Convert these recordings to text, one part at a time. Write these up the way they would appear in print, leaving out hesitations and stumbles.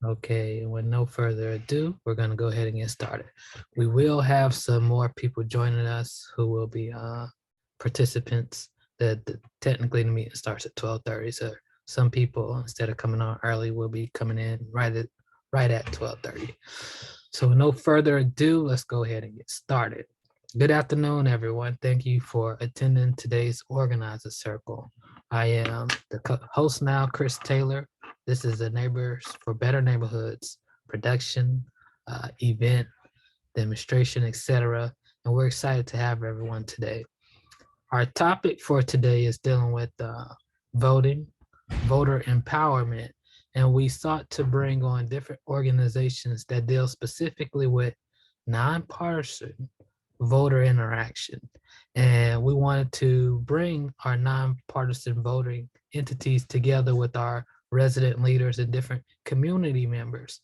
Okay, with no further ado, we're going to go ahead and get started. We will have some more people joining us who will be participants. Technically the meeting starts at 12:30, so some people, instead of coming on early, will be coming in right at 12:30. So with no further ado, let's go ahead and get started. Good afternoon, everyone. Thank you for attending today's Organizer Circle. I am the host now, Chris Taylor. This is the Neighbors for Better Neighborhoods production, event, demonstration, etc. And we're excited to have everyone today. Our topic for today is dealing with voting, voter empowerment, and we sought to bring on different organizations that deal specifically with nonpartisan voter interaction. And we wanted to bring our nonpartisan voting entities together with our resident leaders and different community members.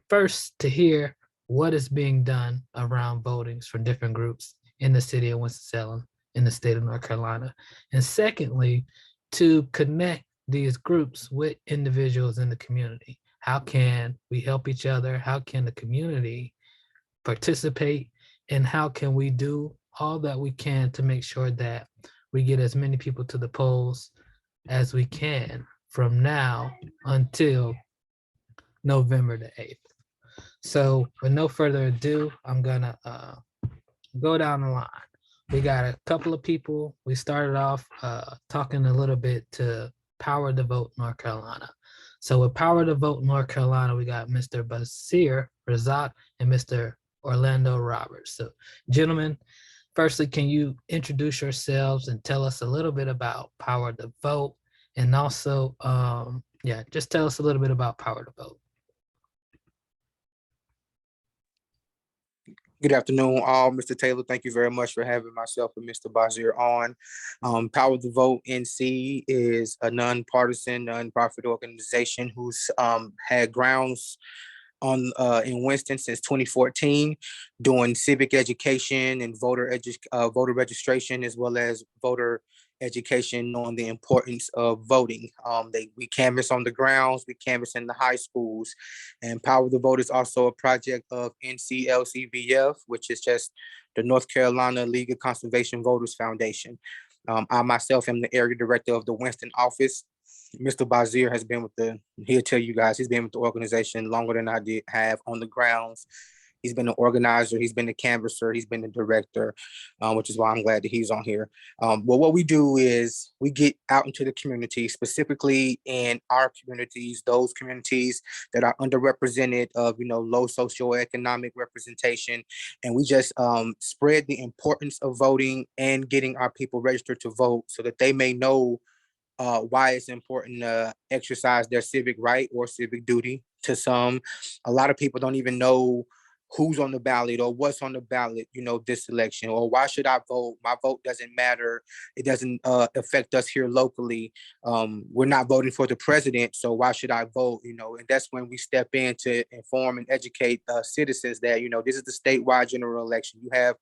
First, to hear what is being done around votings from different groups in the city of Winston-Salem, in the state of North Carolina. And secondly, to connect these groups with individuals in the community. How can we help each other? How can the community participate? And how can we do all that we can to make sure that we get as many people to the polls as we can from now until November the 8th. So with no further ado, I'm gonna go down the line. We got a couple of people. We started off talking a little bit to Power to Vote North Carolina. So with Power to Vote North Carolina, we got Mr. Basir Razak and Mr. Orlando Roberts. So gentlemen, firstly, can you introduce yourselves and tell us a little bit about Power to Vote? And also, just tell us a little bit about Power to Vote. Good afternoon, all. Mr. Taylor, thank you very much for having myself and Mr. Basir on. Power to Vote NC is a nonpartisan, nonprofit organization who's had grounds in Winston since 2014, doing civic education and voter registration, as well as voter education on the importance of voting. We canvass on the grounds, we canvass in the high schools, and Power the Vote is also a project of NCLCVF, which is just the North Carolina League of Conservation Voters Foundation. I myself am the area director of the Winston office. Mr. Basir has been he'll tell you guys, he's been with the organization longer than I have on the grounds. He's been an organizer, he's been a canvasser, he's been the director, which is why I'm glad that he's on here. Well, what we do is we get out into the community, specifically in our communities, those communities that are underrepresented of, low socioeconomic representation. And we just spread the importance of voting and getting our people registered to vote so that they may know why it's important to exercise their civic right or civic duty. To some, a lot of people don't even know who's on the ballot or what's on the ballot, this election, or why should I vote? My vote doesn't matter. It doesn't affect us here locally. We're not voting for the president, so why should I vote? And that's when we step in to inform and educate citizens that, this is the statewide general election. You have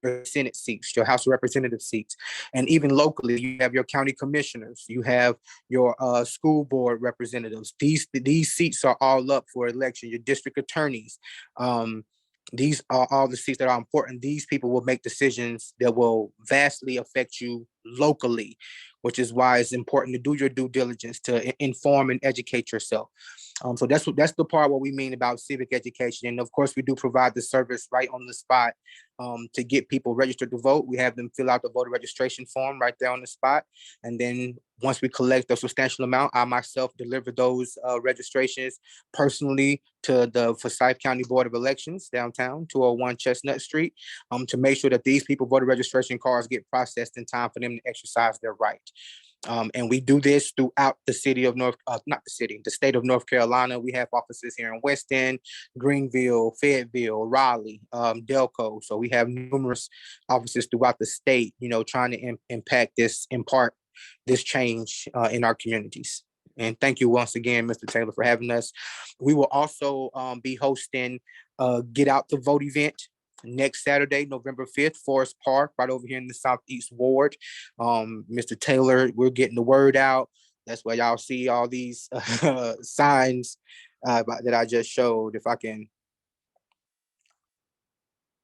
your Senate seats, your House of Representative seats, and even locally, you have your county commissioners, you have your school board representatives. These seats are all up for election. Your district attorneys. These are all the seats that are important. These people will make decisions that will vastly affect you locally, which is why it's important to do your due diligence to inform and educate yourself. So that's the part what we mean about civic education. And of course, we do provide the service right on the spot to get people registered to vote. We have them fill out the voter registration form right there on the spot. And then once we collect a substantial amount, I myself deliver those registrations personally to the Forsyth County Board of Elections downtown, 201 Chestnut Street, to make sure that these people voter registration cards get processed in time for them to exercise their right. And we do this throughout the city of the state of North Carolina. We have offices here in Winston, Greenville, Fayetteville, Raleigh, Delco. So we have numerous offices throughout the state, trying to impart this change in our communities. And thank you once again, Mr. Taylor, for having us. We will also be hosting a Get Out the Vote event next Saturday, November 5th, Forest Park, right over here in the Southeast Ward. Mr. Taylor, we're getting the word out. That's why y'all see all these signs that I just showed. If I can,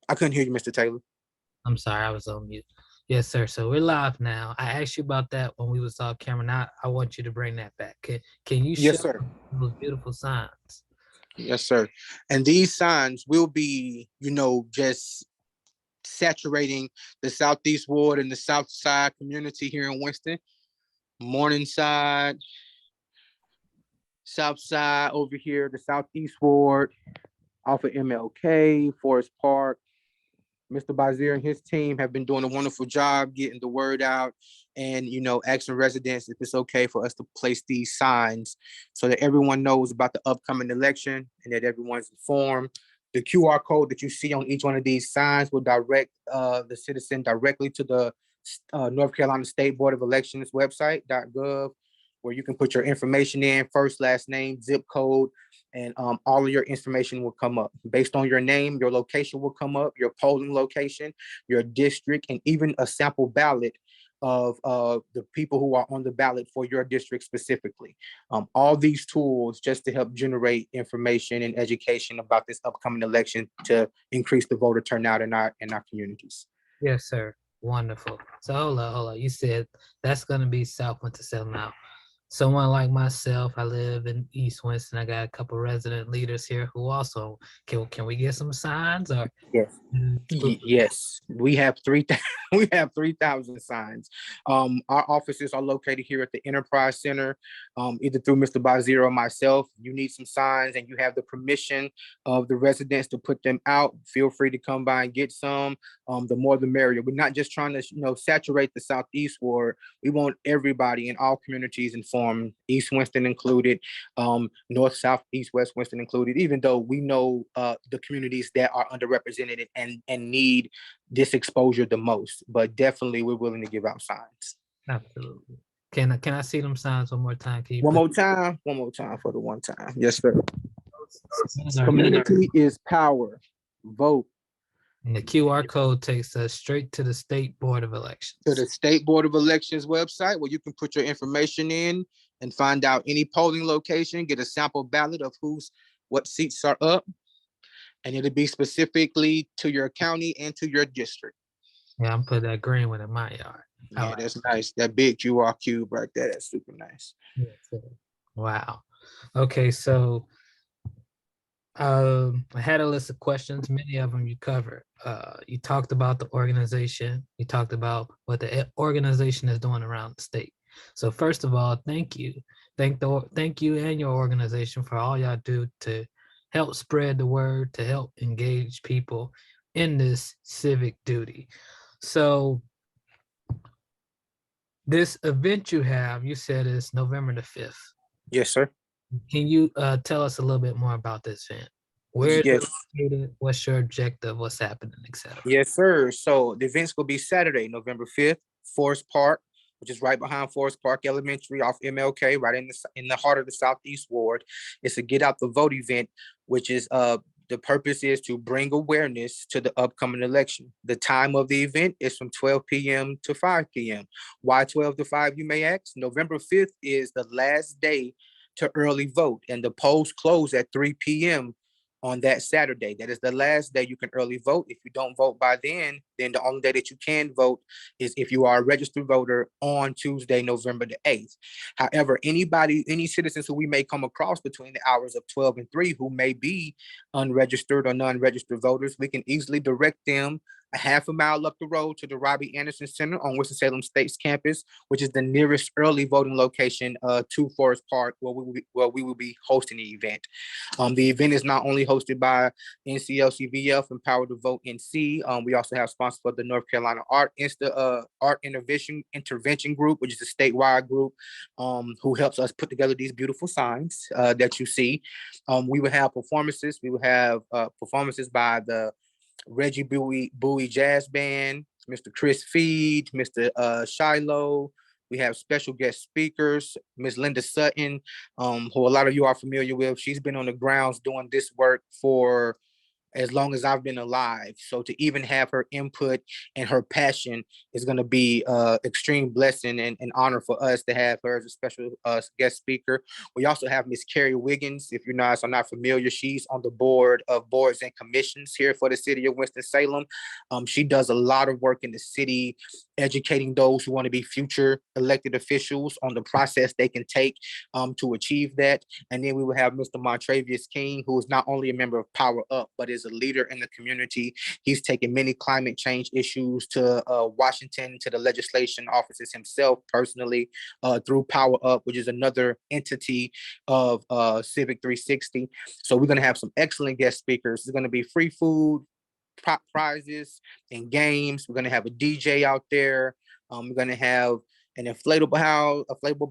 I couldn't hear you, Mr. Taylor. I'm sorry, I was on mute. Yes, sir. So we're live now. I asked you about that when we was off camera. Now I want you to bring that back. Can you show Yes, sir. those beautiful signs? Yes, sir. And these signs will be, just saturating the Southeast Ward and the South Side community here in Winston. Morningside, South Side over here, the Southeast Ward, off of MLK, Forest Park. Mr. Bazier and his team have been doing a wonderful job getting the word out and, asking residents if it's okay for us to place these signs so that everyone knows about the upcoming election and that everyone's informed. The QR code that you see on each one of these signs will direct the citizen directly to the North Carolina State Board of Elections website, .gov, where you can put your information in, first, last name, zip code, and all of your information will come up. Based on your name, your location will come up, your polling location, your district, and even a sample ballot of the people who are on the ballot for your district specifically. All these tools just to help generate information and education about this upcoming election to increase the voter turnout in our communities. Yes, sir. Wonderful. So hold on. You said that's gonna be South Winston now. Someone like myself, I live in East Winston. I got a couple resident leaders here who also can we get some signs or Yes. Yes, we have we have 3,000 signs. Our offices are located here at the Enterprise Center, either through Mr. Bazier or myself. You need some signs and you have the permission of the residents to put them out. Feel free to come by and get some. The more the merrier. We're not just trying to, saturate the Southeast Ward. We want everybody in all communities informed, East Winston included, North, South, East, West Winston included, even though we know the communities that are underrepresented and need this exposure the most. But definitely we're willing to give out signs. Absolutely. Can I see them signs one more time? Can you One more time for the one time. Yes, sir. those are- Community is power. Vote. And the QR code takes us straight to the State Board of Elections. To the State Board of Elections website where you can put your information in and find out any polling location, get a sample ballot of what seats are up, and it'll be specifically to your county and to your district. Yeah, I'm putting that green one in my yard. Yeah, that's nice. That big QR cube right there, that's super nice. Wow. Okay, so I had a list of questions. Many of them you covered. You talked about the organization. You talked about what the organization is doing around the state. So first of all, thank you. Thank you and your organization for all y'all do to help spread the word, to help engage people in this civic duty. So this event you have, you said is November the 5th. Yes, sir. Can you tell us a little bit more about this event? Where yes. is it located? What's your objective? What's happening, etc.? Yes, sir. So the events will be Saturday, November 5th, Forest Park, which is right behind Forest Park Elementary off MLK, right in the heart of the Southeast Ward. It's a Get Out the Vote event, which is the purpose is to bring awareness to the upcoming election. The time of the event is from 12 p.m. to 5 p.m. Why 12 to 5, you may ask? November 5th is the last day to early vote, and the polls close at 3 p.m. on that Saturday. That is the last day you can early vote. If you don't vote by then the only day that you can vote is if you are a registered voter on Tuesday, November the 8th. However, any citizens who we may come across between the hours of 12 and 3 who may be unregistered or non-registered voters, we can easily direct them a half a mile up the road to the Robbie Anderson Center on Winston-Salem State's campus, which is the nearest early voting location to Forest Park, where we will be hosting the event. The event is not only hosted by NCLCVF, Empower to Vote NC. We also have sponsors for the North Carolina Art Intervention Group, which is a statewide group who helps us put together these beautiful signs that you see. We will have performances. We will have performances by the Reggie Bowie Jazz Band, Mr. Chris Feed, Mr. Shiloh. We have special guest speakers, Ms. Linda Sutton, who a lot of you are familiar with. She's been on the grounds doing this work for as long as I've been alive. So to even have her input and her passion is going to be extreme blessing and honor for us to have her as a special guest speaker. We also have Miss Carrie Wiggins. If you're not, so I'm not familiar, she's on the board of boards and commissions here for the city of Winston-Salem. She does a lot of work in the city, educating those who want to be future elected officials on the process they can take to achieve that. And then we will have Mr. Montravius King, who is not only a member of Power Up, but is a leader in the community. He's taken many climate change issues to Washington, to the legislation offices himself personally through Power Up, which is another entity of Civic 360. So we're going to have some excellent guest speakers. It's going to be free food, prizes, and games. We're going to have a DJ out there. We're going to have an inflatable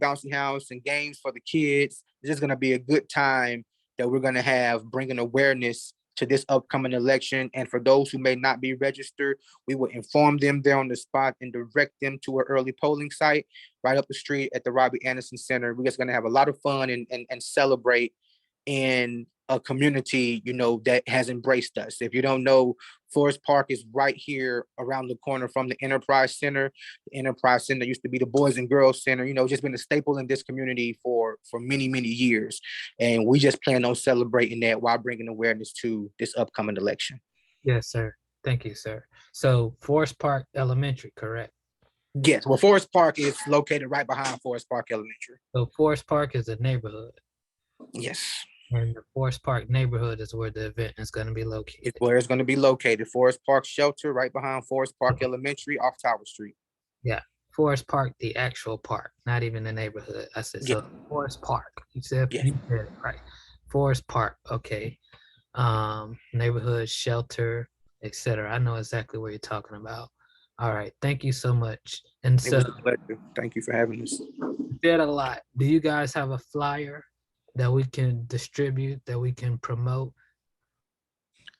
bouncy house, and games for the kids. This is going to be a good time that we're going to have, bringing awareness to this upcoming election. And for those who may not be registered, we will inform them there on the spot and direct them to an early polling site right up the street at the Robbie Anderson Center. We're just going to have a lot of fun and celebrate in a community, you know, that has embraced us. If you don't know, Forest Park is right here around the corner from the Enterprise Center. The Enterprise Center used to be the Boys and Girls Center, you know, just been a staple in this community for many, many years. And we just plan on celebrating that while bringing awareness to this upcoming election. Yes, sir. Thank you, sir. So Forest Park Elementary, correct? Yes, well, Forest Park is located right behind Forest Park Elementary. So Forest Park is a neighborhood. Yes. And the Forest Park neighborhood is where the event is going to be located. It's where it's going to be located. Forest Park Shelter, right behind Forest Park Elementary off Tower Street. Yeah, Forest Park, the actual park, not even the neighborhood. I said, so Forest Park. You said it right. Forest Park, okay. Neighborhood, shelter, etc. I know exactly what you're talking about. All right, thank you so much. And so, it was a pleasure. Thank you for having us. Did a lot. Do you guys have a flyer that we can distribute, that we can promote?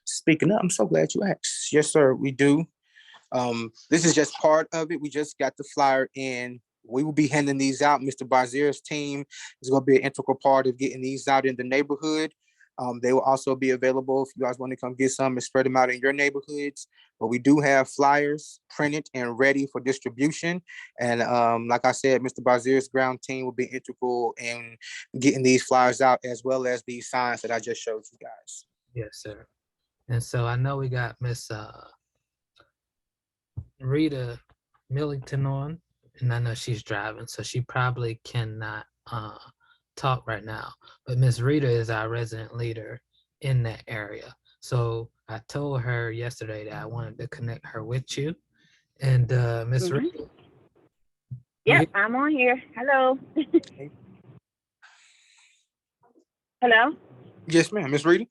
Speaking of, I'm so glad you asked. Yes, sir, we do. This is just part of it. We just got the flyer in. We will be handing these out. Mr. Bazier's team is going to be an integral part of getting these out in the neighborhood. They will also be available if you guys want to come get some and spread them out in your neighborhoods. But we do have flyers printed and ready for distribution. And like I said, Mr. Bazier's ground team will be integral in getting these flyers out, as well as these signs that I just showed you guys. Yes, sir. And so I know we got Miss Rita Millington on, and I know she's driving, so she probably cannot talk right now. But Miss Rita is our resident leader in that area. So I told her yesterday that I wanted to connect her with you. And Miss Rita. Yep, I'm on here. Hello. Hello? Yes, ma'am. Miss Rita?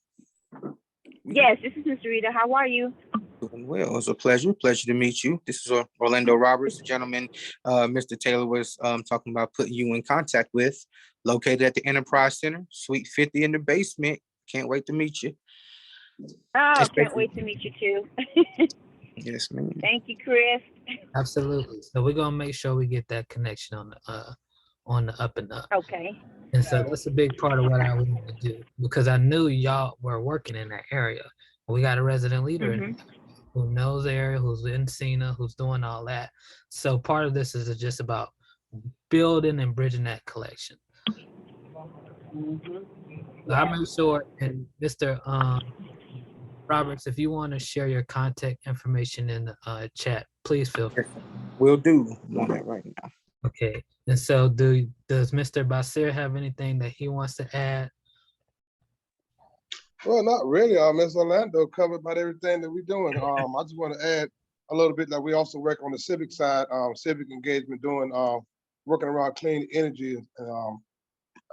Yes, this is Miss Rita. How are you? Doing well. It's a pleasure. Pleasure to meet you. This is Orlando Roberts, the gentleman Mr. Taylor was talking about putting you in contact with, located at the Enterprise Center, Suite 50 in the basement. Can't wait to meet you. Oh, can't wait to meet you too. Yes, ma'am. Thank you, Chris. Absolutely. So we're gonna make sure we get that connection on the up and up. Okay. And so that's a big part of what I wanted to do, because I knew y'all were working in that area. We got a resident leader who knows the area, who's in Cena, who's doing all that. So part of this is just about building and bridging that collection. I'm not sure, and Mr. Roberts, if you want to share your contact information in the chat, please feel free. Will do. I'm on that right now. Okay. And so does Mr. Basir have anything that he wants to add? Well, not really. Ms. Orlando covered about everything that we're doing. I just want to add a little bit that we also work on the civic side, civic engagement, doing working around clean energy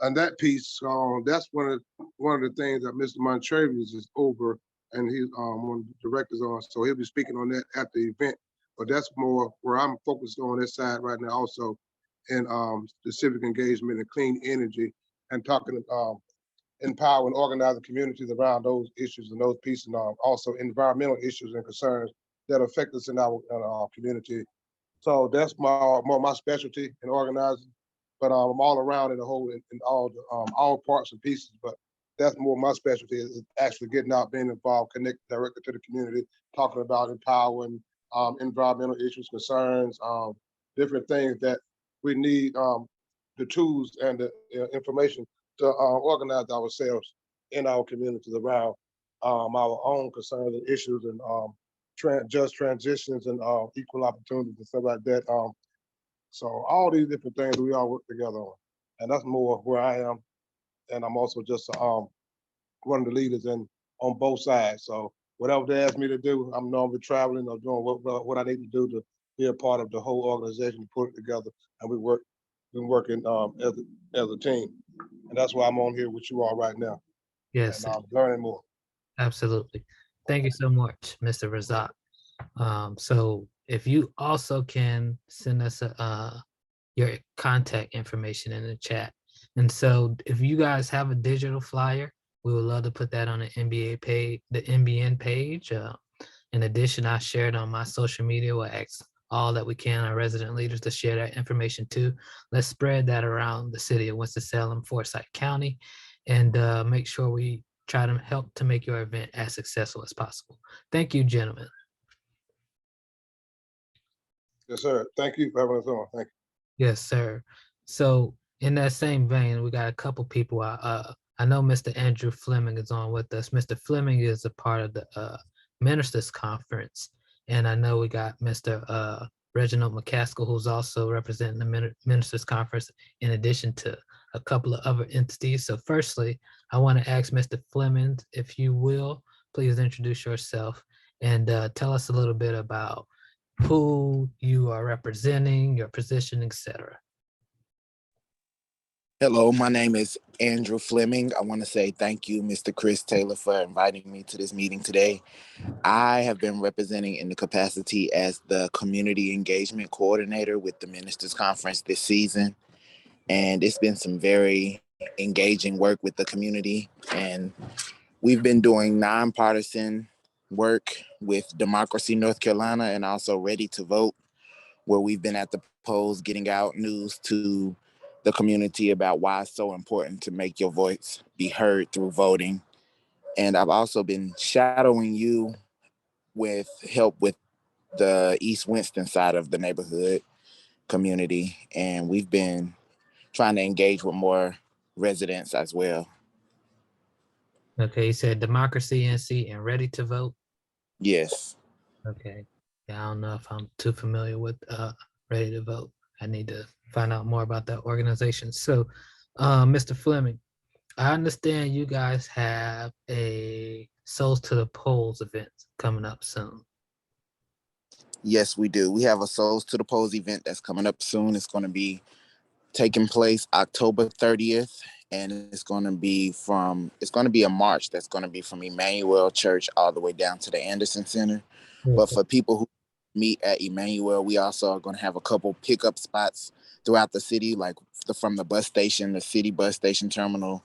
and that piece. That's one of the things that Mr. Montravius is over, and he's one of the directors on. So he'll be speaking on that at the event. But that's more where I'm focused on this side right now, also in the civic engagement and clean energy, and talking empowering, organizing communities around those issues and those pieces, and also environmental issues and concerns that affect us in our community. So that's more my specialty in organizing. But I'm all around in the whole, in all parts and pieces. But that's more my specialty is actually getting out, being involved, connected directly to the community, talking about empowering environmental issues, concerns, different things that we need the tools and the information to organize ourselves in our communities around our own concerns and issues and just transitions and equal opportunities and stuff like that. So all these different things we all work together on, and that's more where I am. And I'm also just one of the leaders in on both sides. So whatever they ask me to do, I'm normally traveling or doing what I need to do to be a part of the whole organization to put it together. And been working as a team, and that's why I'm on here with you all right now, Yes, and I'm learning more. absolutely. Thank you so much, Mr. Razak. So if you also can send us your contact information in the chat. And so if you guys have a digital flyer, we would love to put that on the NBA page, the NBN page. In addition, I shared on my social media. We'll ask all that we can, our resident leaders, to share that information too. Let's spread that around the city of Winston-Salem, Forsyth County, and make sure we try to help to make your event as successful as possible. Thank you, gentlemen. Yes, sir. Thank you for having us on. Thank you. Yes, sir. So in that same vein, we got a couple people. I know Mr. Andrew Fleming is on with us. Mr. Fleming is a part of the Ministers Conference, and I know we got Mr. Reginald McCaskill, who's also representing the Ministers Conference, in addition to a couple of other entities. So firstly, I want to ask Mr. Fleming, if you will, please introduce yourself and tell us a little bit about who you are representing, your position, etc. Hello, my name is Andrew Fleming. I want to say thank you, Mr. Chris Taylor, for inviting me to this meeting today. I have been representing in the capacity as the Community Engagement Coordinator with the Ministers Conference this season. And it's been some very engaging work with the community. And we've been doing nonpartisan work with Democracy North Carolina and also Ready to Vote, where we've been at the polls getting out news to the community about why it's so important to make your voice be heard through voting. And I've also been shadowing you with help with the East Winston side of the neighborhood community. And we've been trying to engage with more residents as well. Okay, you said Democracy NC and Ready to Vote. Yes. Okay. Yeah, I don't know if I'm too familiar with Ready to Vote. I need to find out more about that organization. So, Mr. Fleming, I understand you guys have a Souls to the Polls event coming up soon. Yes, we do. We have a Souls to the Polls event that's coming up soon. It's going to be taking place October 30th, and it's going to be a march that's going to be from Emmanuel Church all the way down to the Anderson Center. But for people who meet at Emmanuel, we also are going to have a couple pickup spots throughout the city, like from the bus station, the city bus station terminal.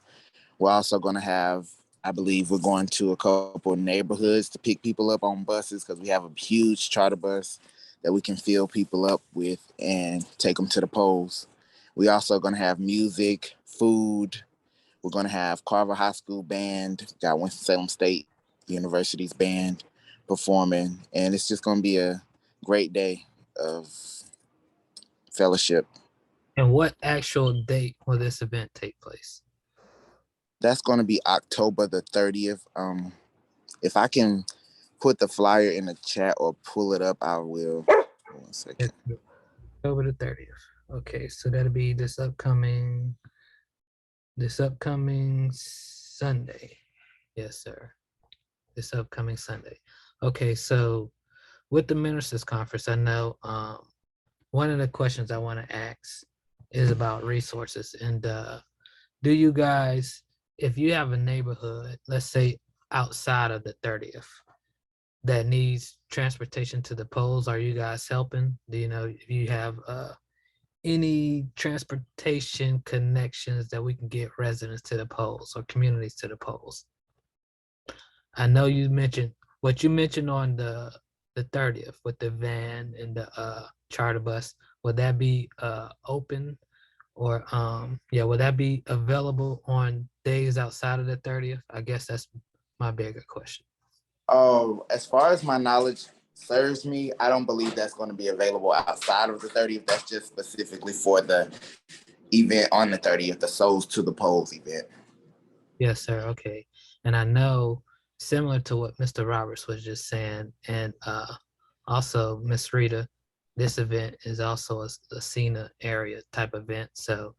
We're also going to have, I believe we're going to a couple neighborhoods to pick people up on buses, because we have a huge charter bus that we can fill people up with and take them to the polls. We also going to have music, food. We're going to have Carver High School band, got Winston-Salem State University's band performing, and it's just going to be a great day of fellowship. And what actual date will this event take place? That's going to be October the 30th. If I can put the flyer in the chat or pull it up, I will. 1 second. October the 30th. Okay, so that'll be this upcoming Sunday. Yes, sir. This upcoming Sunday. Okay, so with the Ministers Conference, I know one of the questions I want to ask is about resources. And do you guys, if you have a neighborhood, let's say outside of the 30th, that needs transportation to the polls, are you guys helping? Do you know if you have any transportation connections that we can get residents to the polls or communities to the polls? I know you mentioned what you mentioned on the 30th with the van and the charter bus. Would that be open, Or yeah, will that be available on days outside of the 30th? I guess that's my bigger question. As far as my knowledge serves me, I don't believe that's going to be available outside of the 30th. That's just specifically for the event on the 30th, the Souls to the Polls event. Yes, sir. Okay. And I know, similar to what Mr. Roberts was just saying, and also Miss Rita, this event is also a SENA area type event. So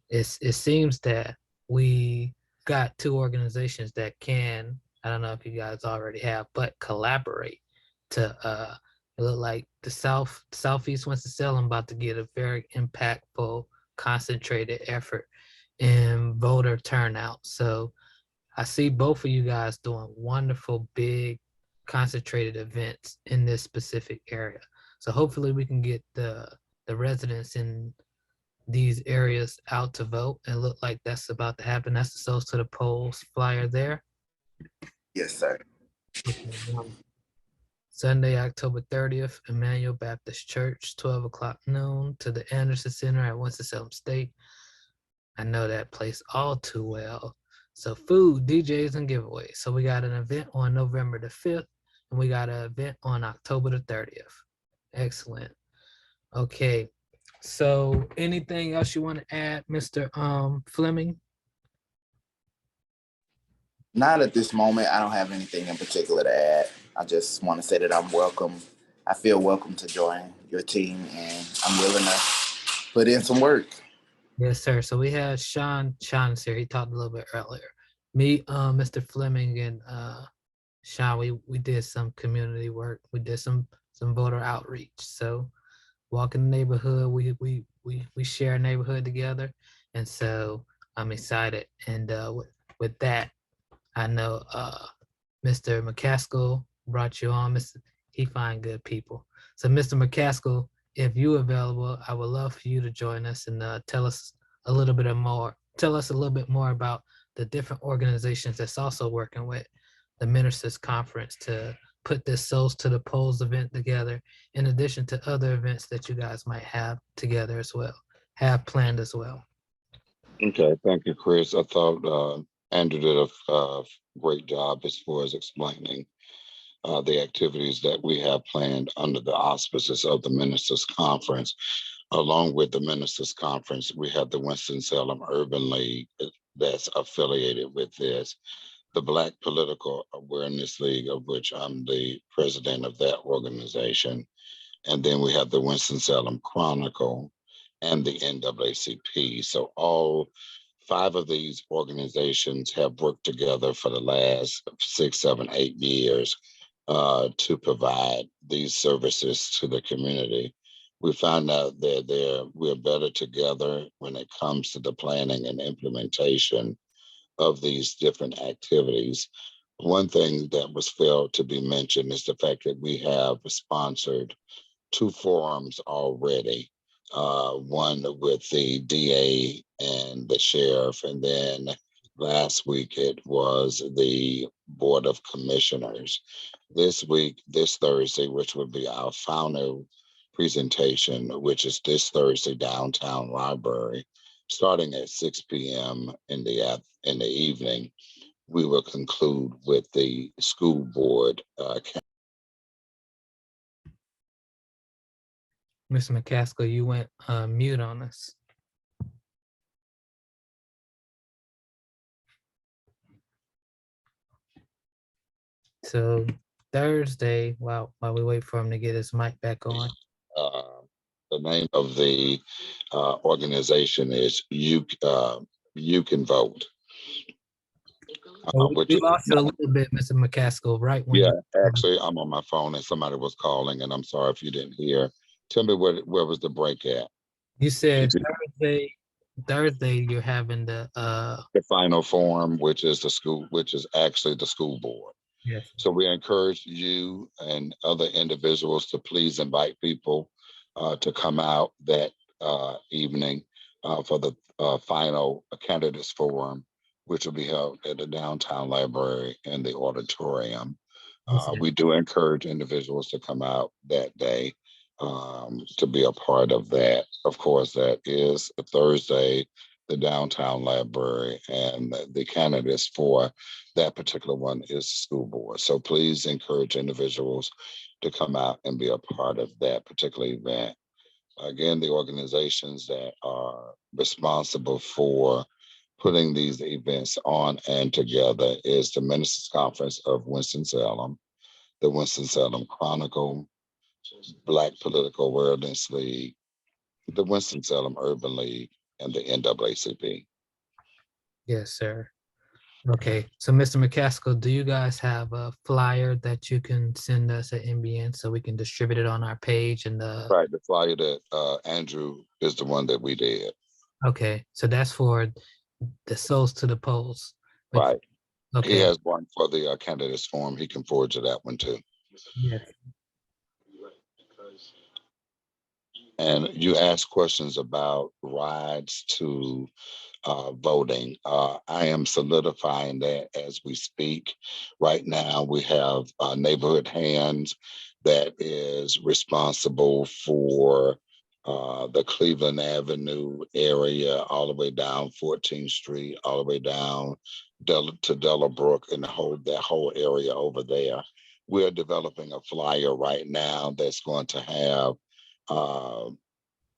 it seems that we got two organizations that can, I don't know if you guys already have, but collaborate to it look like the Southeast Winston-Salem about to get a very impactful, concentrated effort in voter turnout. So I see both of you guys doing wonderful, big, concentrated events in this specific area. So hopefully we can get the residents in these areas out to vote, and look like that's about to happen. That's the Souls to the Polls flyer there. Yes, sir. Sunday, October 30th, Emmanuel Baptist Church, 12 o'clock noon, to the Anderson Center at Winston-Salem State. I know that place all too well. So food, DJs, and giveaways. So we got an event on November the 5th, and we got an event on October the 30th. Excellent. Okay. So anything else you want to add, Mr. Fleming? Not at this moment. I don't have anything in particular to add. I just want to say that I'm welcome. I feel welcome to join your team, and I'm willing to put in some work. Yes, sir. So we had Sean is here. He talked a little bit earlier. Me, Mr. Fleming, and Sean, we did some community work. We did some voter outreach. So walk in the neighborhood, we share a neighborhood together. And so I'm excited. And with that, I know Mr. McCaskill brought you on. He find good people. So Mr. McCaskill, if you available, I would love for you to join us and tell us a little bit more. Tell us a little bit more about the different organizations that's also working with the Ministers Conference to put this Souls to the Polls event together, in addition to other events that you guys might have together as well, have planned as well. Okay, thank you, Chris. I thought Andrew did a great job as far as explaining the activities that we have planned under the auspices of the Ministers Conference. Along with the Ministers Conference, we have the Winston-Salem Urban League that's affiliated with this, the Black Political Awareness League, of which I'm the president of that organization. And then we have the Winston-Salem Chronicle and the NAACP. So all 5 of these organizations have worked together for the last 6, 7, 8 years to provide these services to the community. We found out that we're better together when it comes to the planning and implementation of these different activities. One thing that was failed to be mentioned is the fact that we have sponsored 2 forums already. One with the DA and the sheriff, and then last week it was the Board of Commissioners. This week, this Thursday, which would be our final presentation, which is this Thursday, downtown library, starting at 6 p.m. in the evening, we will conclude with the school board. Mr. McCaskill, you went mute on us. So Thursday, while we wait for him to get his mic back on. The name of the organization is You Can Vote. We lost you a little bit, Mr. McCaskill, right when actually, I'm on my phone and somebody was calling, and I'm sorry if you didn't hear. Tell me where was the break at? You said Thursday you're having the final forum, which is actually the school board. Yes. So we encourage you and other individuals to please invite people to come out that evening for the final candidates forum, which will be held at the downtown library in the auditorium. We do encourage individuals to come out that day. to be a part of that. Of course, that is a Thursday, the downtown library, and the candidates for that particular one is the school board. So please encourage individuals to come out and be a part of that particular event. Again, the organizations that are responsible for putting these events on and together is the Ministers Conference of Winston-Salem, the Winston-Salem Chronicle, Black Political Awareness League, the Winston-Salem Urban League, and the NAACP. Yes, sir. Okay, so Mr. McCaskill, do you guys have a flyer that you can send us at NBN so we can distribute it on our page and the? Right, the flyer that Andrew is the one that we did. Okay, so that's for the souls to the polls. which- Right. He Okay, has one for the candidates forum. He can forward you that one too. yes, And you asked questions about rides to voting. I am solidifying that as we speak. Right now, we have Neighborhood Hands that is responsible for the Cleveland Avenue area, all the way down 14th Street, all the way down to Delabrook and that whole area over there. We're developing a flyer right now that's going to have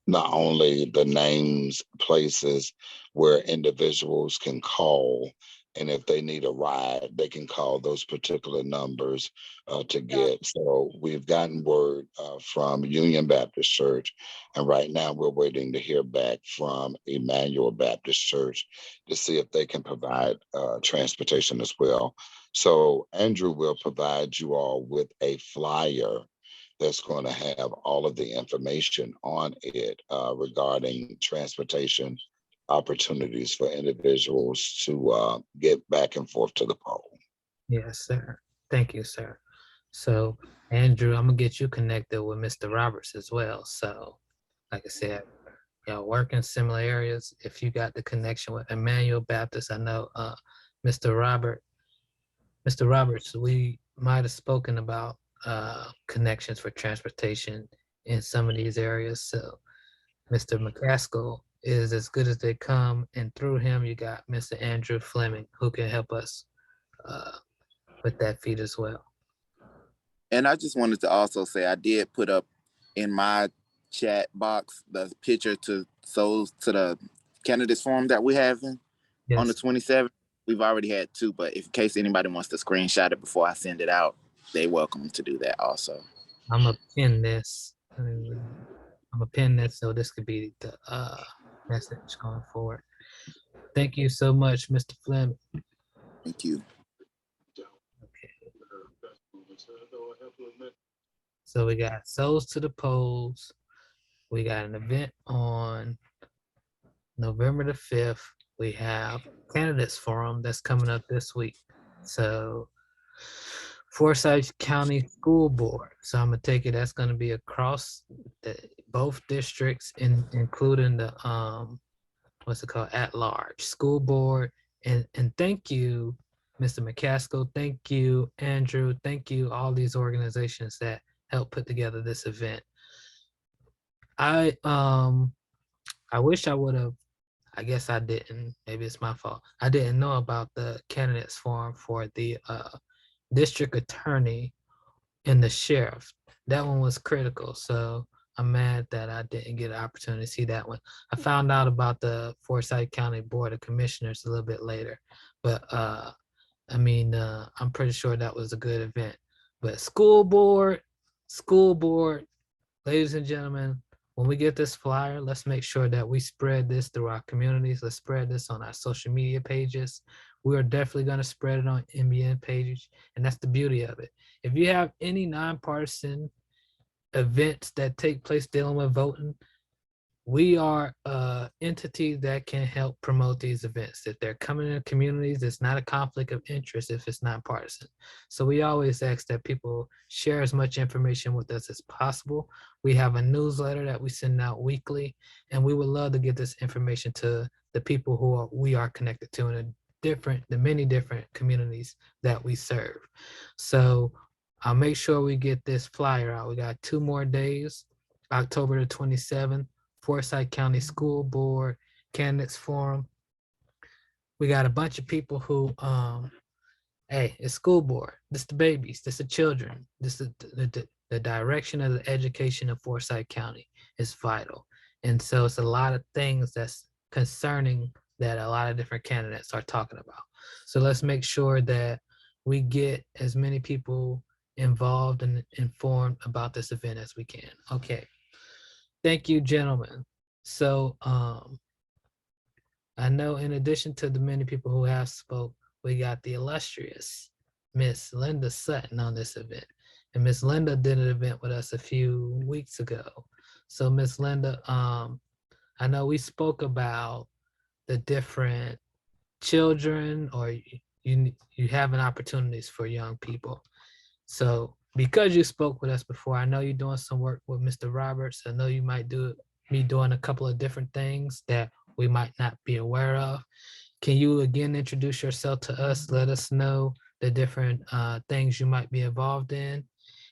not only the names, places where individuals can call, and if they need a ride, they can call those particular numbers to get. So we've gotten word from Union Baptist Church, and right now we're waiting to hear back from Emmanuel Baptist Church to see if they can provide transportation as well. So Andrew will provide you all with a flyer that's going to have all of the information on it regarding transportation opportunities for individuals to get back and forth to the poll. yes, sir. Thank you, sir. So Andrew, I'm gonna get you connected with Mr. Roberts as well. So like I said, y'all work in similar areas. If you got the connection with Emmanuel Baptist, I know Mr. Roberts, we might have spoken about connections for transportation in some of these areas. So Mr. McCaskill is as good as they come, and through him you got Mr. Andrew Fleming who can help us with that feed as well. And I just wanted to also say I did put up in my chat box the picture to the candidates forum that we're having on the Yes, 27th. We've already had two, but in case anybody wants to screenshot it before I send it out, they're welcome to do that also. I'm gonna pin this. So this could be the message going forward. Thank you so much, Mr. Fleming. Thank you. So we got Souls to the Polls. We got an event on November the 5th. We have Candidates Forum that's coming up this week. So Forsyth County School Board. So I'm gonna take it that's gonna be across both districts, including the what's it called, at large school board. And thank you, Mr. McCaskill. Thank you, Andrew. Thank you, all these organizations that helped put together this event. I wish I would have. I guess I didn't. Maybe it's my fault. I didn't know about the candidates forum for the district attorney and the sheriff. That one was critical. So I'm mad that I didn't get an opportunity to see that one. I found out about the Forsyth County Board of Commissioners a little bit later, but I mean, I'm pretty sure that was a good event. But school board, ladies and gentlemen, when we get this flyer, let's make sure that we spread this through our communities. Let's spread this on our social media pages. We are definitely going to spread it on NBN pages, and that's the beauty of it. If you have any nonpartisan events that take place dealing with voting, we are an entity that can help promote these events. If they're coming in communities, it's not a conflict of interest if it's not partisan. So we always ask that people share as much information with us as possible. We have a newsletter that we send out weekly, and we would love to get this information to the people who we are connected to in the many different communities that we serve. So I'll make sure we get this flyer out. We got 2 more days. October the 27th, Forsyth County School Board Candidates Forum. We got a bunch of people who, hey, it's school board. This the babies. This the children. This is the direction of the education of Forsyth County is vital. And so it's a lot of things that's concerning that a lot of different candidates are talking about. So let's make sure that we get as many people involved and informed about this event as we can. Okay. Thank you, gentlemen. So I know in addition to the many people who have spoke, we got the illustrious Miss Linda Sutton on this event. And Miss Linda did an event with us a few weeks ago. So Miss Linda, I know we spoke about the different children or you having opportunities for young people. So because you spoke with us before, I know you're doing some work with Mr. Roberts. I know you might be doing a couple of different things that we might not be aware of. Can you again introduce yourself to us? Let us know the different things you might be involved in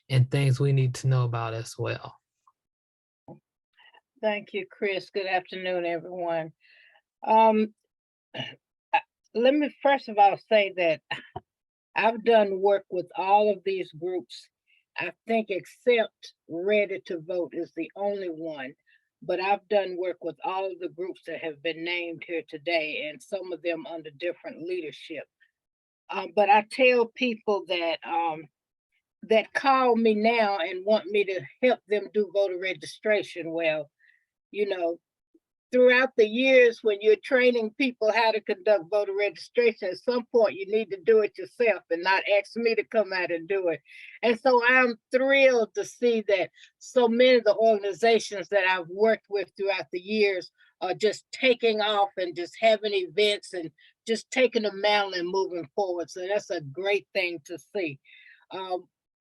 and things we need to know about as well. Thank you, Chris. Good afternoon, everyone. Um, Let me first of all say that I've done work with all of these groups. I think except Ready to Vote is the only one, but I've done work with all of the groups that have been named here today, and some of them under different leadership. But I tell people that call me now and want me to help them do voter registration. Well, you know, throughout the years when you're training people how to conduct voter registration, at some point you need to do it yourself and not ask me to come out and do it. And so I'm thrilled to see that so many of the organizations that I've worked with throughout the years are just taking off and just having events and just taking the mantle and moving forward. So that's a great thing to see.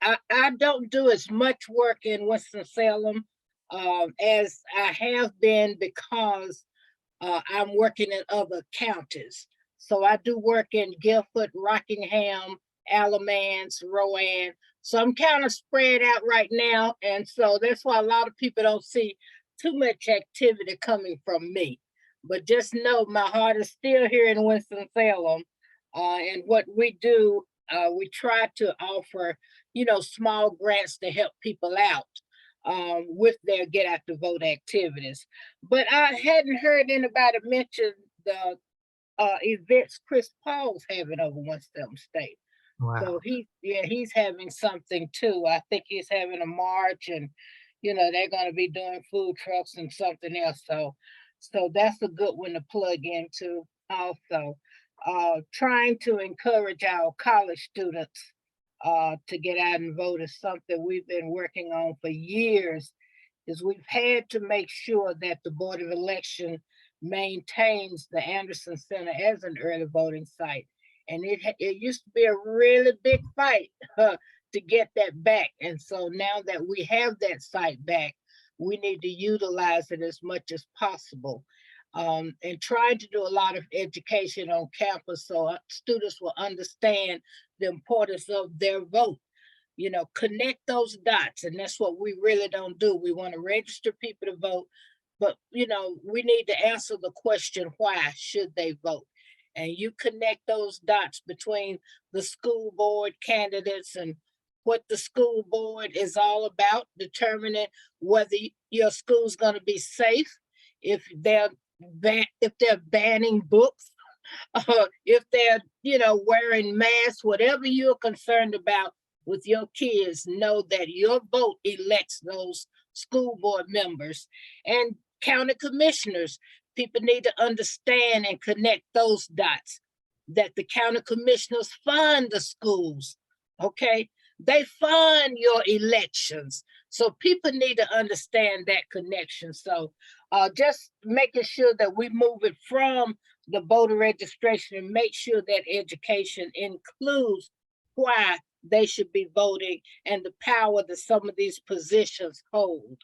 I don't do as much work in Winston-Salem as I have been because I'm working in other counties. So I do work in Guilford, Rockingham, Alamance, Rowan. So I'm kind of spread out right now. And so that's why a lot of people don't see too much activity coming from me. But just know my heart is still here in Winston-Salem. And what we do, we try to offer, small grants to help people out with their get out the vote activities. But I hadn't heard anybody mention the events Chris Paul's having over Winston State. Wow. So he's having something too. I think he's having a march, and they're going to be doing food trucks and something else. So that's a good one to plug into. Also, trying to encourage our college students to get out and vote is something we've been working on for years. Is we've had to make sure that the Board of Election maintains the Anderson Center as an early voting site. And it used to be a really big fight to get that back. And so now that we have that site back, we need to utilize it as much as possible. And trying to do a lot of education on campus so students will understand the importance of their vote. Connect those dots. And that's what we really don't do. We want to register people to vote, but we need to answer the question, why should they vote? And you connect those dots between the school board candidates and what the school board is all about, determining whether your school's going to be safe, if they're banning books, if they're wearing masks, whatever you're concerned about with your kids, know that your vote elects those school board members. And county commissioners, people need to understand and connect those dots, that the county commissioners fund the schools. Okay, they fund your elections. So people need to understand that connection. So just making sure that we move it from the voter registration and make sure that education includes why they should be voting and the power that some of these positions hold.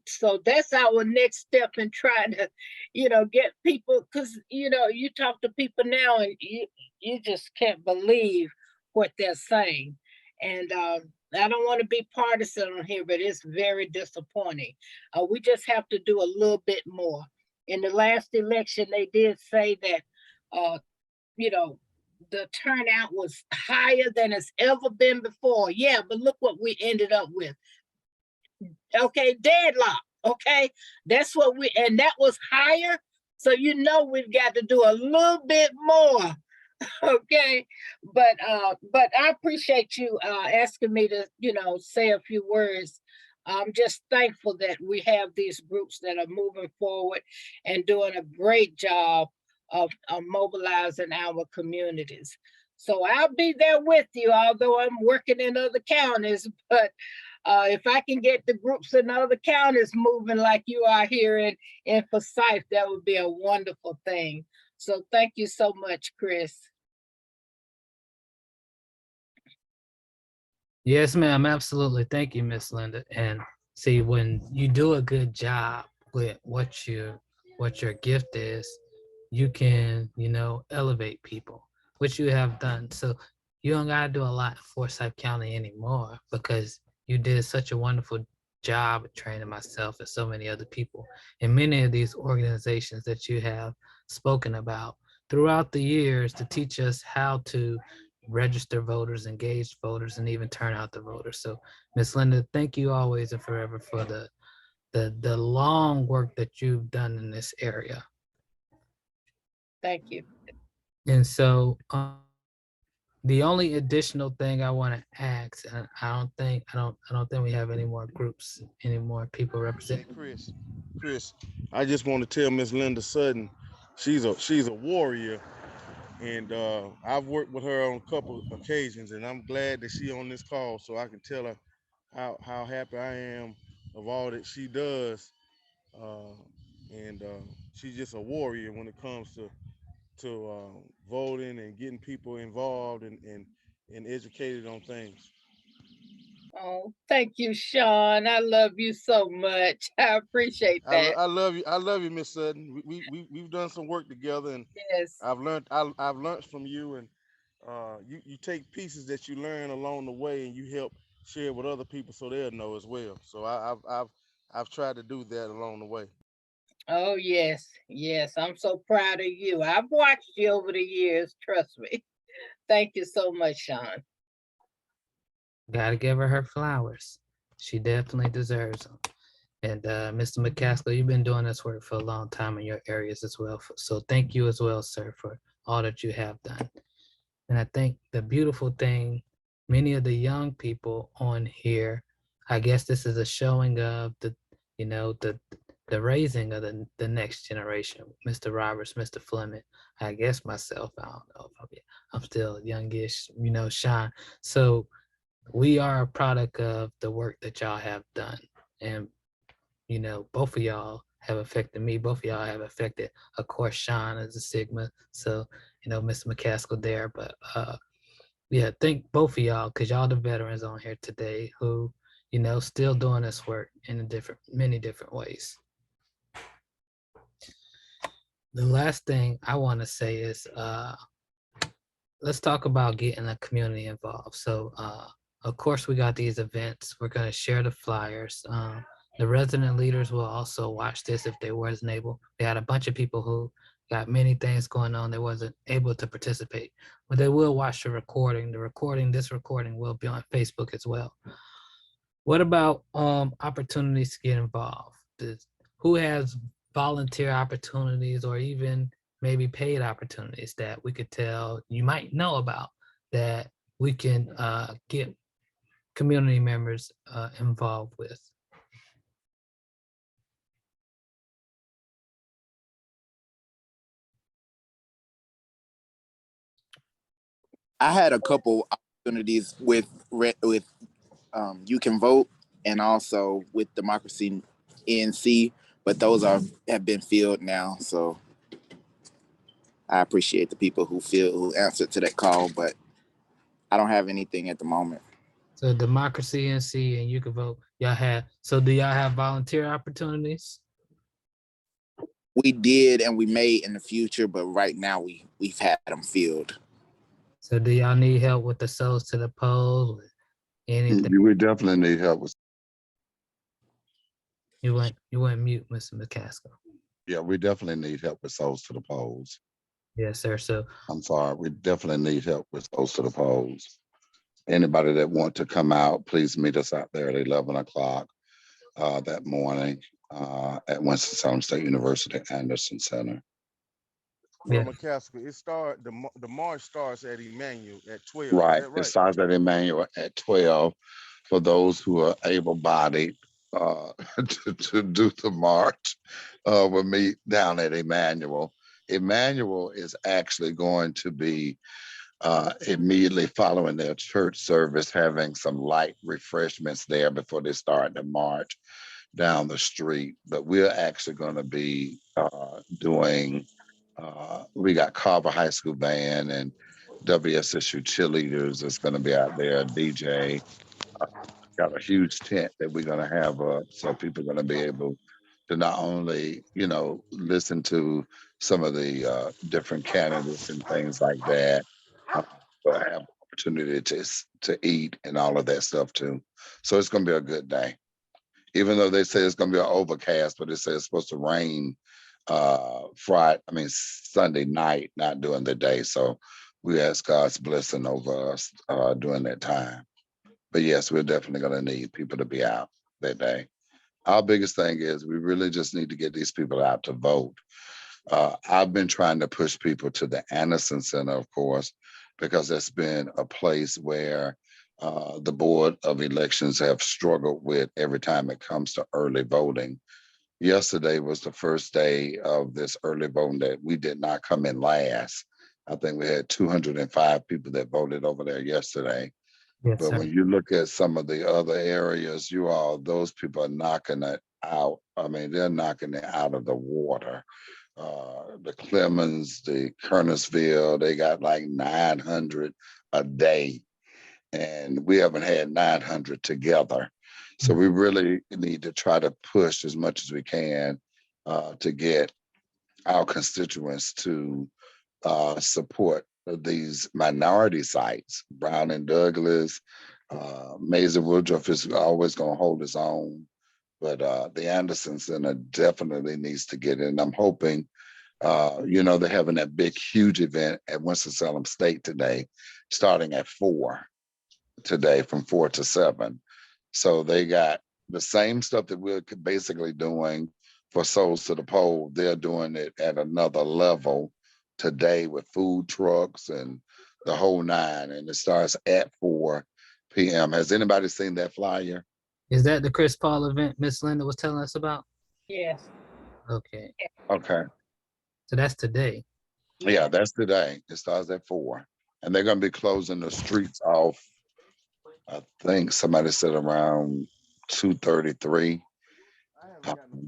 So that's our next step in trying to, get people, because, you talk to people now and you just can't believe what they're saying. And I don't want to be partisan on here, but it's very disappointing. We just have to do a little bit more. In the last election, they did say that, uh, you know, the turnout was higher than it's ever been before. Yeah, but look what we ended up with. Okay, deadlock. Okay, that's what and that was higher. So we've got to do a little bit more. Okay, but I appreciate you asking me to say a few words. I'm just thankful that we have these groups that are moving forward and doing a great job of mobilizing our communities. So I'll be there with you, although I'm working in other counties. But if I can get the groups in other counties moving like you are here in Forsyth, that would be a wonderful thing. So thank you so much, Chris. Yes, ma'am. Absolutely. Thank you, Miss Linda. And see, when you do a good job with what your gift is, you can, elevate people, which you have done. So you don't gotta do a lot in Forsyth County anymore because you did such a wonderful job at training myself and so many other people in many of these organizations that you have spoken about throughout the years to teach us how to register voters, engage voters, and even turn out the voters. So, Miss Linda, thank you always and forever for the long work that you've done in this area. Thank you. And so, the only additional thing I want to ask, and I don't think we have any more groups, any more people representing. Chris, I just want to tell Miss Linda Sutton, she's a warrior. And I've worked with her on a couple occasions, and I'm glad that she on this call so I can tell her how happy I am of all that she does. And she's just a warrior when it comes to voting and getting people involved and educated on things. Oh, thank you, Sean. I love you so much. I appreciate that. I love you. I love you, Miss Sutton. We've done some work together, and Yes. I've learned from you, and you take pieces that you learn along the way, and you help share with other people so they'll know as well. So I've tried to do that along the way. Oh, yes. Yes. I'm so proud of you. I've watched you over the years. Trust me. Thank you so much, Sean. Gotta give her flowers. She definitely deserves them. And Mr. McCaskill, you've been doing this work for a long time in your areas as well. So thank you as well, sir, for all that you have done. And I think the beautiful thing, many of the young people on here, I guess this is a showing of the raising of the next generation. Mr. Roberts, Mr. Fleming, I guess myself, I don't know if I'm still youngish, Sean. So we are a product of the work that y'all have done. And, both of y'all have affected me. Both of y'all have affected, of course, Sean as a Sigma. So, Mr. McCaskill there. But yeah, thank both of y'all because y'all the veterans on here today who, still doing this work in many different ways. The last thing I want to say is let's talk about getting the community involved. So of course, we got these events. We're going to share the flyers. The resident leaders will also watch this if they wasn't able. We had a bunch of people who got many things going on. They wasn't able to participate, but they will watch the recording. This recording will be on Facebook as well. What about opportunities to get involved? Who has volunteer opportunities or even maybe paid opportunities that we could tell you might know about that we can get community members involved with? I had a couple opportunities with You Can Vote and also with Democracy NC, but those have been filled now. So I appreciate the people who answered to that call, but I don't have anything at the moment. So Democracy NC and You Can Vote, so do y'all have volunteer opportunities? We did and we may in the future, but right now we've had them filled. So do y'all need help with the souls to the polls, with Anything? We definitely need help with, You went mute, Mr. McCaskill. yeah, we definitely need help with Souls to the Polls. Yes, sir. So I'm sorry, we definitely need help with Souls to the Polls. Anybody that want to come out, please meet us out there at 11 o'clock that morning at Winston-Salem State University Anderson Center. Well, yeah, McCaskill, the march starts at Emmanuel at 12. Is Right, that it right? starts at Emmanuel at 12 for those who are able-bodied to do the march with me down at Emmanuel. Emmanuel is actually going to be immediately following their church service, having some light refreshments there before they start the march down the street. But we're actually going to be doing, we got Carver High School Band and WSSU cheerleaders is going to be out there, DJ. Got a huge tent that we're going to have up, so people are going to be able to not only, listen to some of the different candidates and things like that, uh, but have opportunity to eat and all of that stuff too. So it's going to be a good day. Even though they say it's going to be an overcast, but they say it's supposed to rain Sunday night, not during the day. So we ask God's blessing over us during that time. But yes, we're definitely going to need people to be out that day. Our biggest thing is we really just need to get these people out to vote. I've been trying to push people to the Anderson Center, of course, because that's been a place where the Board of Elections have struggled with every time it comes to early voting. Yesterday was the first day of this early voting that we did not come in last. I think we had 205 people that voted over there yesterday. yes, But sir. when you look at some of the other areas, those people are knocking it out. I mean, they're knocking it out of the water. The Clemens, the Kernersville, they got like 900 a day. And we haven't had 900 together. So we really need to try to push as much as we can to get our constituents to support these minority sites. Brown and Douglas, Mason Woodruff is always going to hold his own, but the Anderson Center definitely needs to get in. I'm hoping, they're having that big, huge event at Winston-Salem State today, starting at 4 today from 4 to 7. So they got the same stuff that we're basically doing for Souls to the Pole. They're doing it at another level today with food trucks and the whole nine. And it starts at 4 p.m. Has anybody seen that flyer? Is that the Chris Paul event Miss Linda was telling us about? Yes. Okay, Okay. so that's today. Yeah, that's today. It starts at 4. And they're going to be closing the streets off. I think somebody said around 2:33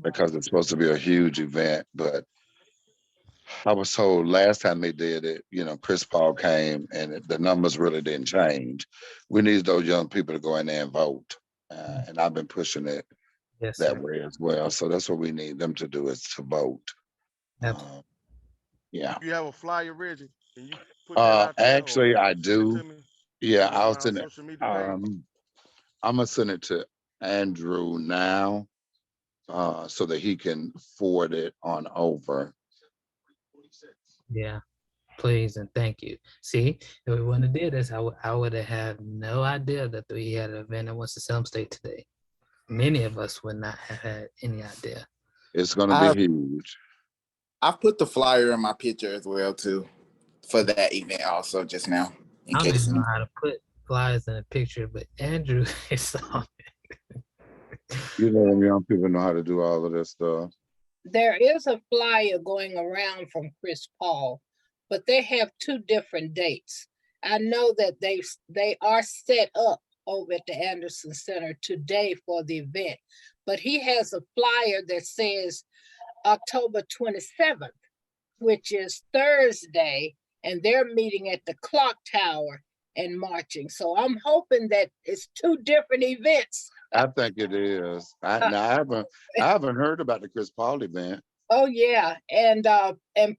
because it's supposed to be a huge event. But I was told last time they did it, Chris Paul came and the numbers really didn't change. We need those young people to go in there and vote. And I've been pushing it Yes, that sir. way as well. So that's what we need them to do is to vote. Absolutely. Yeah. You have a flyer, Reggie? Can you put that out there Actually, or I send it do. to me? Yeah, Put it on I'll our send it. social media page. I'm gonna send it to Andrew now, so that he can forward it on over. Yeah, please and thank you. See, if we wouldn't have did this, I would have had no idea that we had an event in Winston-Salem State today. Many of us would not have had any idea. It's gonna be huge. I've put the flyer in my picture as well too for that event also just now. I don't even know how to put flyers in a picture, but Andrew is on it. Them young people know how to do all of this stuff. There is a flyer going around from Chris Paul, but they have 2 different dates. I know that they are set up over at the Anderson Center today for the event, but he has a flyer that says October 27th, which is Thursday, and they're meeting at the clock tower and marching. So I'm hoping that it's 2 different events. I think it is. I haven't heard about the Chris Paul event. Oh yeah, and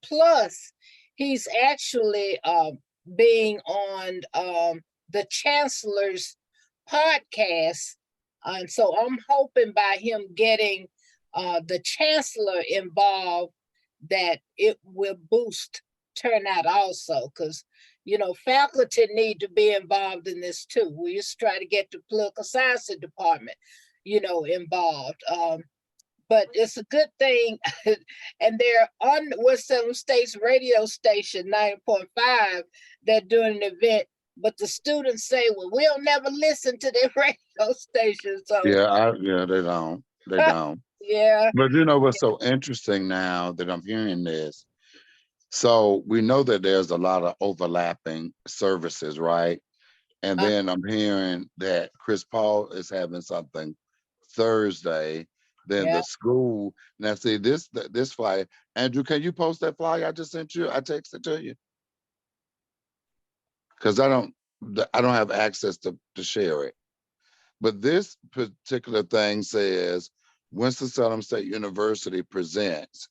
plus he's actually being on the chancellor's podcast. And so I'm hoping by him getting the chancellor involved that it will boost turnout also, because faculty need to be involved in this too. We just try to get the political science department involved. But it's a good thing. And they're on West Salem State's radio station 90.5. They're doing an event, but the students say, well, we'll never listen to their radio station. So Yeah, they don't. They don't. yeah. But you know what's so interesting now that I'm hearing this? So we know that there's a lot of overlapping services, right? And then I'm hearing that Chris Paul is having something Thursday. Then Yeah. the school. Now, see this flyer. Andrew, can you post that flyer I just sent you? I texted to you because I don't have access to share it. But this particular thing says Winston-Salem State University presents,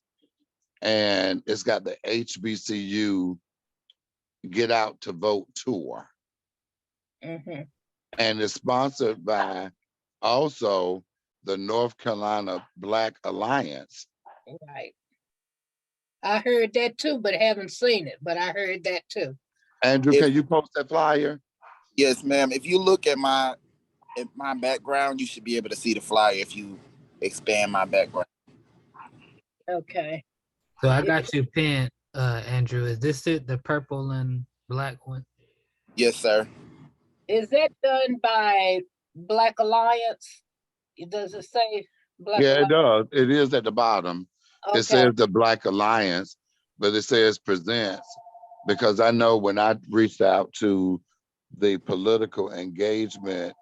and it's got the HBCU Get Out to Vote tour. Mm-hmm. And it's sponsored by also the North Carolina Black Alliance. Right. I heard that too, but haven't seen it, but I heard that too. Andrew, can you post that flyer? Yes, ma'am. If you look at my background, you should be able to see the flyer if you expand my background. Okay. So I got you pinned, Andrew. Is this it, the purple and black one? Yes, sir. Is that done by Black Alliance? Does it say Black Yeah, it Alliance? does. It is at the bottom. Okay. It says the Black Alliance, but it says presents, because I know when I reached out to the political engagement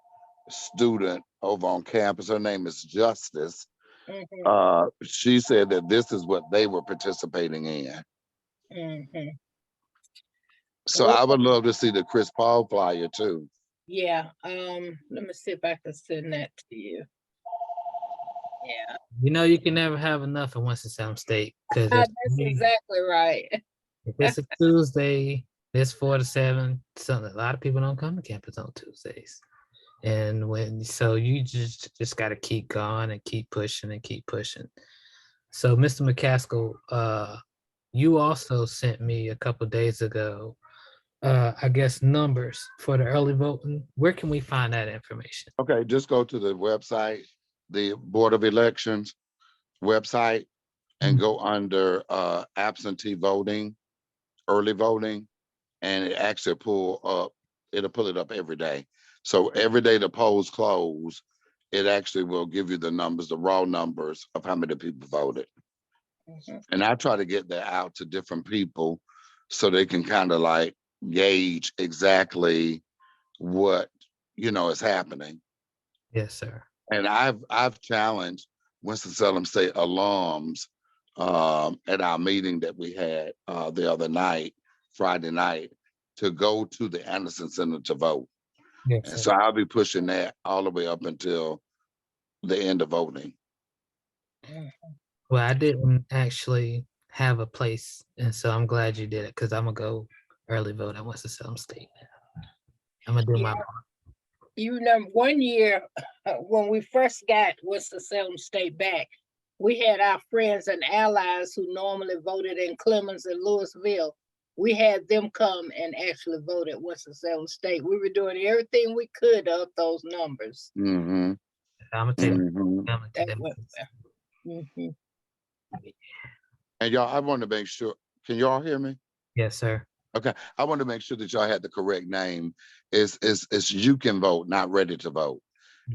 student over on campus, her name is Justice. Mm-hmm. She said that this is what they were participating in. Mm-hmm. So I would love to see the Chris Paul flyer too. Yeah. Let me see if I can send that to you. Yeah. You can never have enough in Winston-Salem State, because That's exactly right. if it's a Tuesday, it's 4 to 7. Something a lot of people don't come to campus on Tuesdays. And so you just got to keep going and keep pushing and keep pushing. So Mr. McCaskill, you also sent me a couple days ago, I guess, numbers for the early voting. Where can we find that information? Okay, just go to the website, the Board of Elections website, and go under absentee voting, early voting, and it actually it'll pull it up every day. So every day the polls close, it actually will give you the numbers, the raw numbers of how many people voted. Mm-hmm. And I try to get that out to different people so they can kind of like gauge exactly what is happening. Yes, sir. And I've challenged Winston-Salem State alums at our meeting that we had the other night, Friday night, to go to the Anderson Center to vote. Yes, And sir. so I'll be pushing that all the way up until the end of voting. Well, I didn't actually have a place, and so I'm glad you did it, because I'm gonna go early vote at Winston-Salem State. I'm gonna do my part. You know, one year when we first got Winston-Salem State back, we had our friends and allies who normally voted in Clemens and Louisville. We had them come and actually vote at Winston-Salem State. We were doing everything we could to up those numbers. Mm-hmm. I'm gonna take Mm-hmm. And y'all, I want to make sure, can y'all hear me? Yes, sir. Okay, I want to make sure that y'all had the correct name. It's You Can Vote, not Ready to Vote.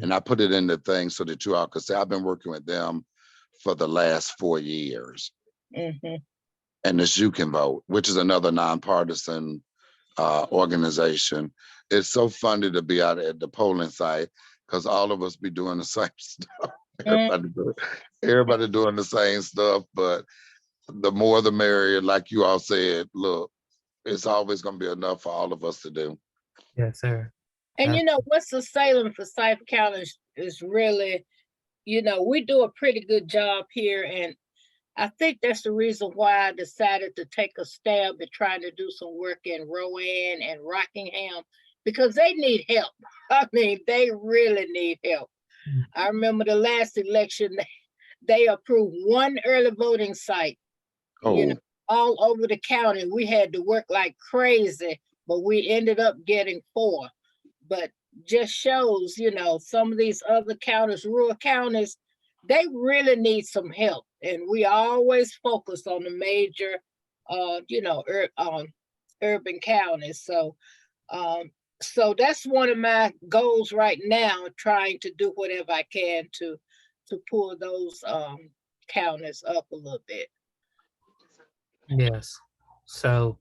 And I put it in the thing so that you all could say, I've been working with them for the last 4 years. Mm-hmm. And it's You Can Vote, which is another nonpartisan organization. It's so funny to be out at the polling site because all of us be doing the same stuff. Everybody doing the same stuff, but the more the merrier. Like you all said, look, it's always going to be enough for all of us to do. Yes, sir. And Winston-Salem for Forsyth County is really, we do a pretty good job here. And I think that's the reason why I decided to take a stab at trying to do some work in Rowan and Rockingham, because they need help. I mean, they really need help. I remember the last election, they approved one early voting site, you know, all over the county. We had to work like crazy, but we ended up getting 4. But just shows, you know, some of these other counties, rural counties, they really need some help. And we always focus on the major, you know, urban counties. So that's one of my goals right now, trying to do whatever I can to pull those counties up a little bit. Yes. So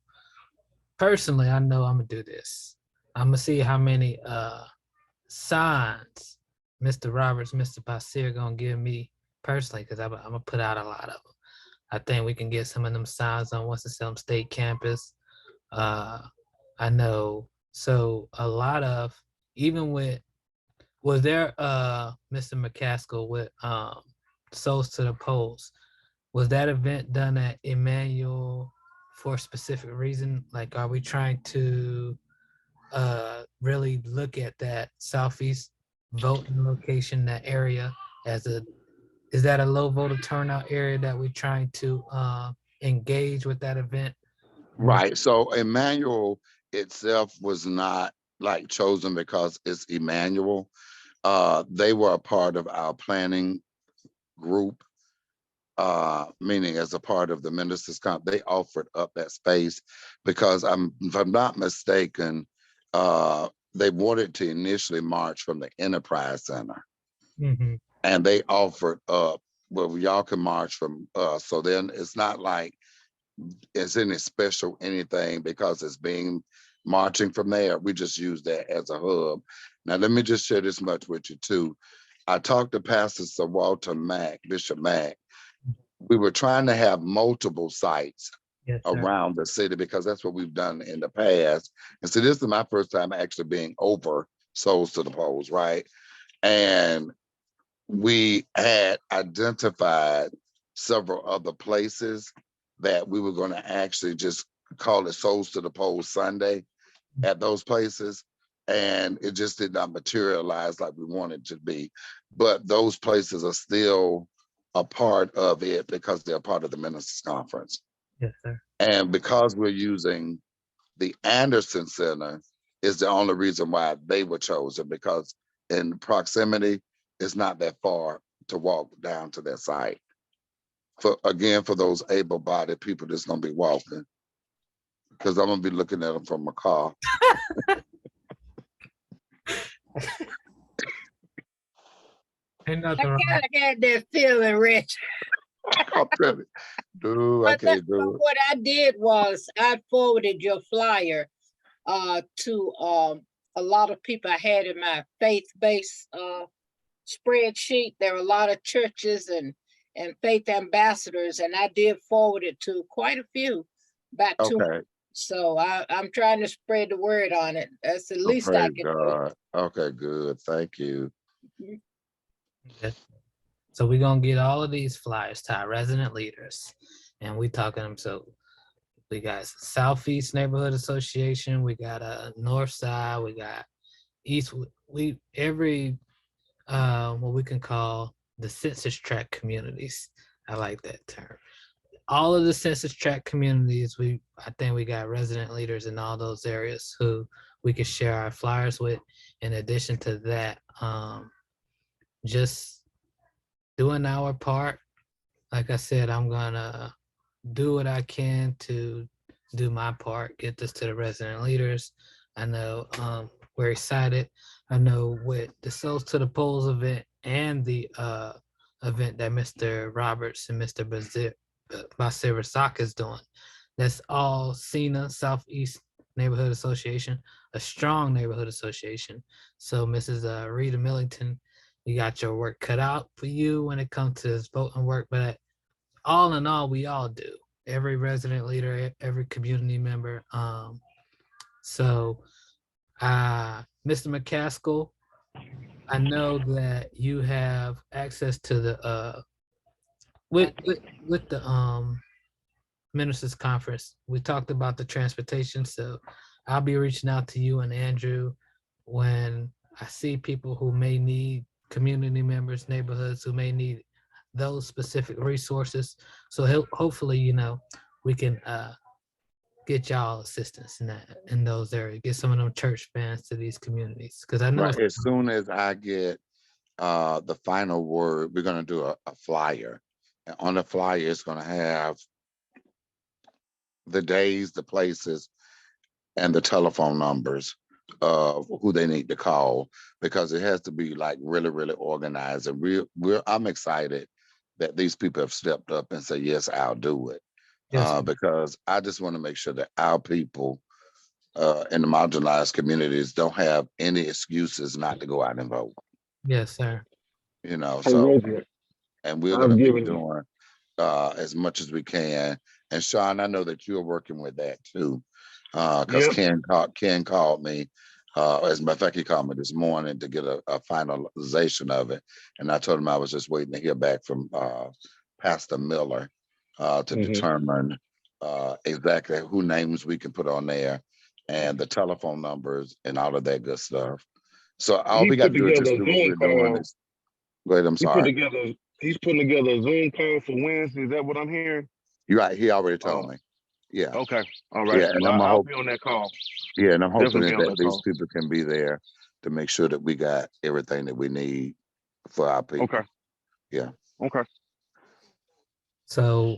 personally, I know I'm gonna do this. I'm gonna see how many signs Mr. Roberts, Mr. Basir gonna give me personally, because I'm gonna put out a lot of them. I think we can get some of them signs on Winston-Salem State campus. I know. So a lot of, even with, was there Mr. McCaskill with Souls to the Polls? Was that event done at Emmanuel for a specific reason? Like, are we trying to really look at that southeast voting location, that area, as a, is that a low voter turnout area that we're trying to engage with that event? Right. So Emmanuel itself was not like chosen because it's Emmanuel. They were a part of our planning group, meaning as a part of the ministers' camp. They offered up that space because if I'm not mistaken, they wanted to initially march from the Enterprise Center, Mm-hmm. and they offered up, well, y'all can march from us. So then it's not like it's any special anything because it's being marching from there. We just use that as a hub. Now, let me just share this much with you too. I talked to Pastor Sir Walter Mack, Bishop Mack. We were trying to have multiple sites Yes, sir. around the city because that's what we've done in the past. And so this is my first time actually being over Souls to the Polls, right? And we had identified several other places that we were going to actually just call it Souls to the Polls Sunday at those places. And it just did not materialize like we wanted to be. But those places are still a part of it because they're part of the ministers' conference. Yes, sir. And because we're using the Anderson Center is the only reason why they were chosen, because in proximity, it's not that far to walk down to that site. For those able-bodied people that's gonna be walking, because I'm gonna be looking at them from a car. Ain't I nothing wrong. kind of had that feeling, Rich. I'm telling you, dude, I can't do it. What I did was I forwarded your flyer to a lot of people I had in my faith-based spreadsheet. There are a lot of churches and faith ambassadors, and I did forward it to quite a few, about 2. Okay. So I'm trying to spread the word on it. That's the least I Praise can do. God. Okay, good. Thank you. Okay. So we're gonna get all of these flyers to our resident leaders, and we talking them. So we got Southeast Neighborhood Association, we got a North Side, we got East. We every what we can call the census tract communities. I like that term. All of the census tract communities, I think we got resident leaders in all those areas who we could share our flyers with. In addition to that, just doing our part. Like I said, I'm gonna do what I can to do my part, get this to the resident leaders. I know we're excited. I know with the Souls to the Polls event and the event that Mr. Roberts and Mr. Basir is doing, that's all SENA, Southeast Neighborhood Association, a strong neighborhood association. So Mrs. Rita Millington, you got your work cut out for you when it comes to this voting work, but all in all, we all do. Every resident leader, every community member. So Mr. McCaskill, I know that you have access to the with the ministers conference. We talked about the transportation, so I'll be reaching out to you and Andrew when I see people who may need community members, neighborhoods who may need those specific resources. So hopefully, we can get y'all assistance in those areas, get some of them church fans to these communities. Because I know Right. As soon as I get the final word, we're gonna do a flyer. And on the flyer, it's gonna have the days, the places, and the telephone numbers of who they need to call, because it has to be like really, really organized. And I'm excited that these people have stepped up and said, yes, I'll do it. yes, Because I just want to make sure that our people in the marginalized communities don't have any excuses not to go out and vote. yes, sir. So, and we're going to be given- doing as much as we can. And Sean, I know that you're working with that too, because Ken called me. As a matter of fact, he called me this morning to get a finalization of it, and I told him I was just waiting to hear back from Pastor Miller to determine exactly who names we can put on there and the telephone numbers and all of that good stuff. So all we got to do is just do what we're doing. Go ahead. I'm sorry. He's putting together a Zoom call for Wednesday. Is that what I'm hearing? You're right. He already told me. Yeah. Okay. All right. Yeah, and Well, I'm I'll be on that call. Yeah, and I'm hoping Definitely on that that these call. people can be there to make sure that we got everything that we need for our people. Okay. Yeah. Okay. So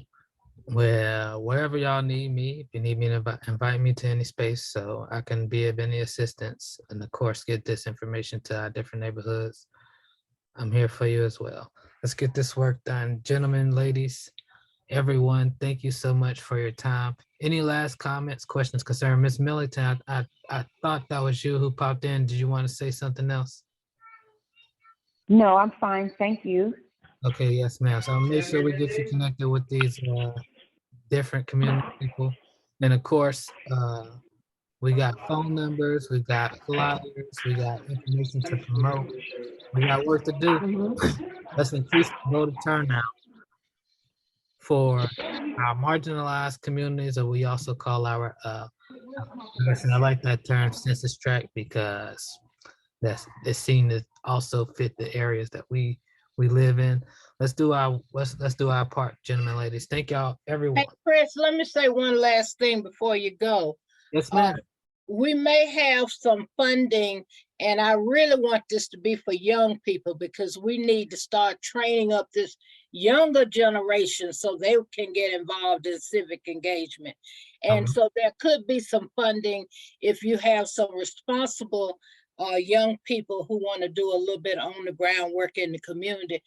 wherever y'all need me, if you need me to invite me to any space so I can be of any assistance, and of course get this information to our different neighborhoods, I'm here for you as well. Let's get this work done. Gentlemen, ladies, everyone, thank you so much for your time. Any last comments, questions, concern? Ms. Millington, I thought that was you who popped in. Did you want to say something else? No, I'm fine. Thank you. Okay, yes, ma'am. So I'll make sure we get you connected with these different community people. And of course, we got phone numbers, we got flyers, we got information to promote. We got work to do. Let's increase the voter turnout for our marginalized communities, or we also call our, I like that term, census tract, because it's seen to also fit the areas that we live in. Let's do our part, gentlemen, ladies. Thank y'all, everyone. Hey, Chris, let me say one last thing before you go. Yes, ma'am. We may have some funding, and I really want this to be for young people, because we need to start training up this younger generation so they can get involved in civic engagement. And so there could be some funding if you have some responsible young people who want to do a little bit on the ground work in the community.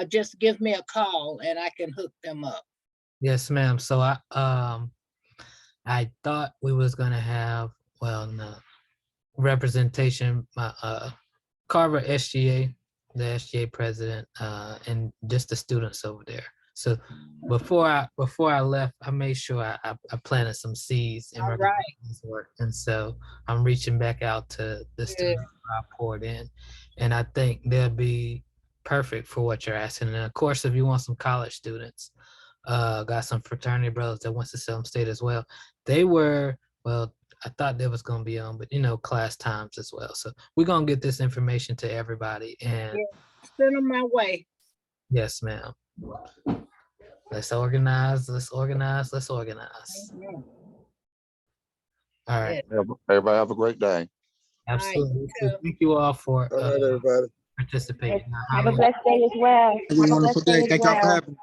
Just give me a call and I can hook them up. Yes, ma'am. So I thought we was gonna have, no, representation, Carver SGA, the SGA president, and just the students over there. So before I left, I made sure I planted some seeds in regards to this work. And so I'm reaching back out to the students I poured in, and I think they'll be perfect for what you're asking. And of course, if you want some college students, got some fraternity brothers that wants to Salem State as well. They were, I thought they was gonna be on, but class times as well. So we're gonna get this information to everybody, and send them my way. yes, ma'am. Let's organize. All right. Everybody have a great day. Absolutely. Thank you all for All right, everybody. participating. Have a blessed day as well. Have a wonderful day. Thank y'all for having me.